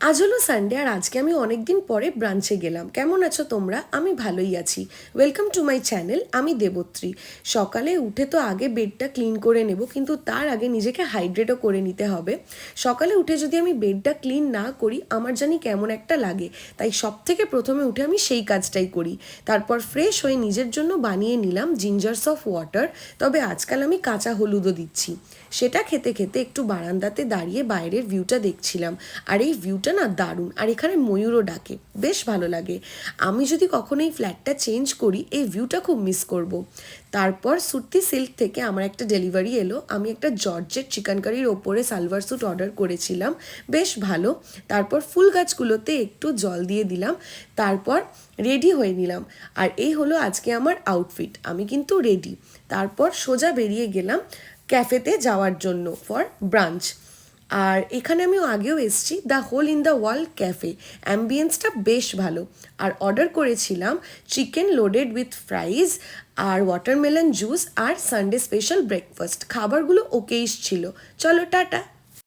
আজ হলো সানডে আর আজকে আমি অনেক দিন পরে ব্রাঞ্চে গেলাম। কেমন আছো তোমরা? আমি ভালোই আছি। Welcome to my channel. আমি দেবত্রী। সকালে উঠে তো আগে বেডটা ক্লিন করে নেব, কিন্তু তার আগে নিজেকে হাইড্রেটও করে নিতে হবে। সকালে উঠে যদি আমি বেডটা ক্লিন না করি আমার জানি কেমন একটা লাগে, তাই সব থেকে প্রথমে উঠে আমি সেই কাজটাই করি। তারপর ফ্রেশ হয়ে নিজের জন্য বানিয়ে নিলাম জিঞ্জার সফ ওয়াটার। তবে আজকাল আমি কাঁচা হলুদও দিচ্ছি। সেটা খেতে খেতে একটু বারান্দাতে দাঁড়িয়ে বাইরের ভিউটা দেখছিলাম। আর এই ভিউটা না দারুণ, আর এখানে ময়ূরও ডাকে, বেশ ভালো লাগে। আমি যদি কখনো এই ফ্ল্যাটটা চেঞ্জ করি এই ভিউটা খুব মিস করব। তারপর সুতি সিল্ক থেকে আমার একটা ডেলিভারি এলো। আমি একটা জর্জেট চিকেন কারির ওপরে সালোয়ার স্যুট অর্ডার করেছিলাম, বেশ ভালো। তারপর ফুল গাছগুলোতে একটু জল দিয়ে দিলাম, তারপর রেডি হয়ে নিলাম। আর এই হলো আজকে আমার আউটফিট, আমি কিন্তু রেডি। তারপর সোজা বেরিয়ে গেলাম ক্যাফেতে যাওয়ার জন্য ফর ব্রাঞ্চ। আর এখানে আমি আগেও এসেছি, the hole in the wall cafe. অ্যাম্বিয়েন্সটা বেশ ভালো। আর অর্ডার করেছিলাম চিকেন লোডেড উইথ ফ্রাইজ আর ওয়াটারমেলন জুস আর সানডে স্পেশাল ব্রেকফাস্ট। খাবারগুলো ওকেইস ছিল। চলো টাটা।